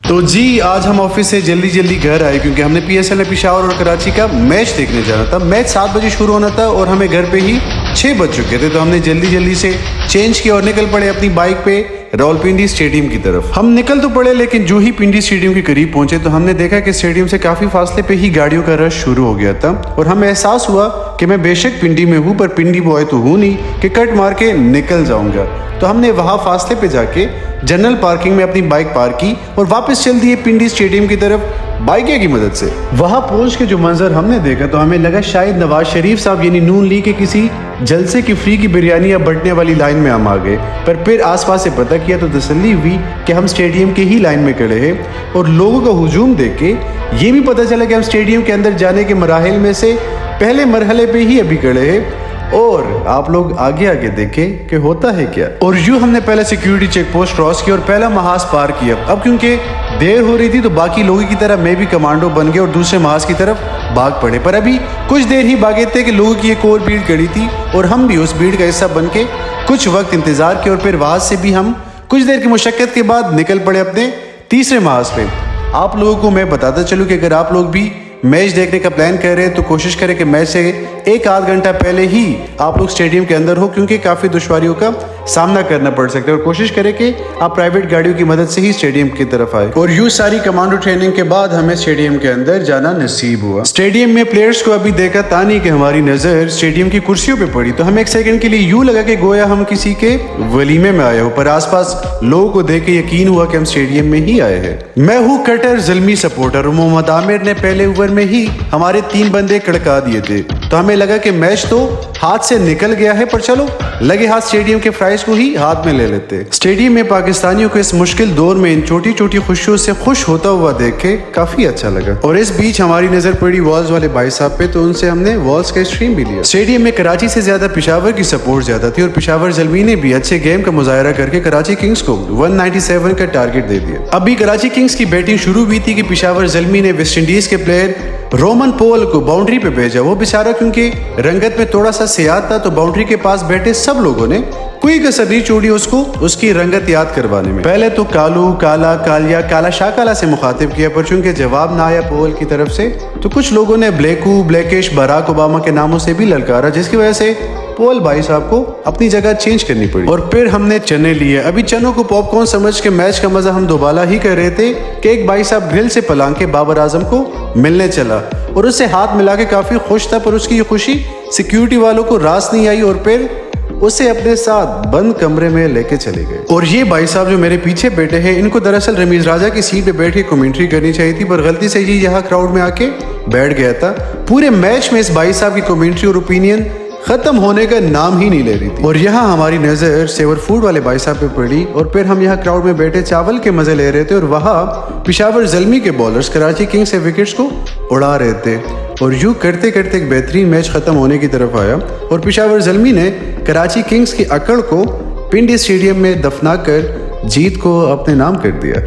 तो जी आज हम ऑफिस से जल्दी जल्दी घर आए क्योंकि हमने PSL में पेशावर और कराची का मैच देखने जाना था। मैच 7 बजे शुरू होना था और हमें घर पे ही 6 बज चुके थे, तो हमने जल्दी जल्दी से चेंज किया और निकल पड़े अपनी बाइक पे रावलपिंडी स्टेडियम की तरफ। हम निकल तो पड़े, लेकिन जो ही पिंडी स्टेडियम के करीब पहुंचे तो हमने देखा कि स्टेडियम से काफी फासले पे ही गाड़ियों का रश शुरू हो गया था और हमें एहसास हुआ कि मैं बेशक पिंडी में हूँ पर पिंडी बॉय तो हूँ नहीं कि कट मार के निकल जाऊंगा। तो हमने वहाँ फासले पे जाके जनरल पार्किंग में अपनी बाइक पार्क की और वापस चल दिए पिंडी स्टेडियम की तरफ बाइक की मदद से। वहाँ पहुंच के जो मंजर हमने देखा तो हमें लगा शायद नवाज शरीफ साहब यानी नून लीग के किसी जलसे की फ्री की बिरयानी या बंटने वाली लाइन में हम आ गए। पर फिर आसपास से पता किया तो तसल्ली हुई कि हम स्टेडियम के ही लाइन में खड़े हैं और लोगों का हुजूम देख के ये भी पता चला कि हम स्टेडियम के अंदर जाने के मराहिल में से पहले मरहले पे ही अभी खड़े हैं। और आप लोग आगे आगे देखें कि होता है क्या। और यूं हमने पहले सिक्योरिटी चेक पोस्ट क्रॉस किया और पहला महाज पार किया। अब क्योंकि देर हो रही थी तो बाकी लोगों की तरह मैं भी कमांडो बन गया और दूसरे महाज की तरफ भाग पड़े। पर अभी कुछ देर ही भागे थे कि लोगों की एक और भीड़ खड़ी थी और हम भी उस भीड़ का हिस्सा बन के कुछ वक्त इंतजार किया और फिर वहां से भी हम कुछ देर की मुशक्कत के बाद निकल पड़े अपने तीसरे महाज पे। आप लोगों को मैं बताता चलूँ कि अगर आप लोग भी मैच देखने का प्लान कर रहे हैं तो कोशिश करें कि मैच से 1-8 घंटा पहले ही आप लोग स्टेडियम के अंदर हो, क्योंकि काफ़ी दुश्वारियों का सामना करना पड़ सकता है। और कोशिश करें कि आप प्राइवेट गाड़ियों की मदद से ही स्टेडियम की तरफ आए। और यूँ सारी कमांडो ट्रेनिंग के बाद हमें स्टेडियम के अंदर जाना नसीब हुआ। स्टेडियम में प्लेयर्स को अभी देखा था नहीं कि हमारी नज़र स्टेडियम की कुर्सियों पर पड़ी, तो हमें एक सेकेंड के लिए यूँ लगा कि गोया हम किसी के वलीमे में आए हो। पर आसपास लोगों को देख के यकीन हुआ कि हम स्टेडियम में ही आए हैं। मैं हूँ कटर ज़ल्मी सपोर्टर। मोहम्मद आमिर ने पहले ओवर में ही हमारे 3 बंदे कड़का दिए थे, तो हमें लगा कि मैच तो हाथ से निकल गया है, पर चलो लगे हाथ स्टेडियम के प्राइज को ही हाथ में ले लेते। स्टेडियम में पाकिस्तानियों को इस मुश्किल दौर में इन छोटी छोटी खुशियों से खुश होता हुआ देख के काफी अच्छा लगा। और इस बीच हमारी नजर पड़ी वॉल्स वाले भाई साहब पे, तो उनसे हमने वॉल्स का स्ट्रीम भी लिया। स्टेडियम में कराची से ज्यादा पेशावर की सपोर्ट ज्यादा थी और पेशावर ज़ल्मी ने भी अच्छे गेम का मुजाहरा करके कराची किंग्स को 197 का टारगेट दे दिया। अभी कराची किंग्स की बैटिंग शुरू हुई थी कि पेशावर ज़ल्मी ने वेस्ट इंडीज के प्लेयर रोमन पोल को बाउंड्री पे भेजा। वो बेचारा क्योंकि रंगत में थोड़ा सा सियाह था, तो बाउंड्री के पास बैठे सब लोगों ने कोई कसर नहीं छोड़ी उसको उसकी रंगत याद करवाने में। पहले तो कालू, काला, कालिया, काला शाकाला से मुखातिब किया, पर चूंकि जवाब ना आया पोल की तरफ से तो कुछ लोगों ने ब्लैकू, ब्लैकिश, बराक ओबामा के नामों से भी ललकारा, जिसकी वजह से पोल भाई साहब को अपनी जगह चेंज करनी पड़ी। और फिर हमने चने लिए। अभी चनों को पॉपकॉर्न समझ के मैच का मजा हम दोबारा ही कर रहे थे कि एक भाई साहब ग्रिल से पलांग के बाबर आजम को मिलने चला और उससे हाथ मिला के काफी खुश था, पर उसकी ये खुशी सिक्योरिटी वालों को रास नहीं आई और फिर उसे अपने साथ बंद कमरे में लेके चले गए। और ये भाई साहब जो मेरे पीछे बैठे हैं, इनको दरअसल रमीज राजा की सीट पे बैठ के कमेंट्री करनी चाहिए थी, पर गलती से ये यहाँ क्राउड में आके बैठ गया था। पूरे मैच में इस भाई साहब की कमेंट्री और ओपिनियन खत्म होने का नाम ही नहीं ले रही थी। और यहाँ हमारी नजर सेवर फूड वाले भाई साहब पे पड़ी और फिर हम यहाँ क्राउड में बैठे चावल के मजे ले रहे थे और वहाँ पेशावर ज़ल्मी के बॉलर्स कराची किंग्स से विकेट्स को उड़ा रहे थे। और यूँ करते करते एक बेहतरीन मैच खत्म होने की तरफ आया और पेशावर ज़ल्मी ने कराची किंग्स की अकड़ को पिंडी स्टेडियम में दफना कर जीत को अपने नाम कर दिया।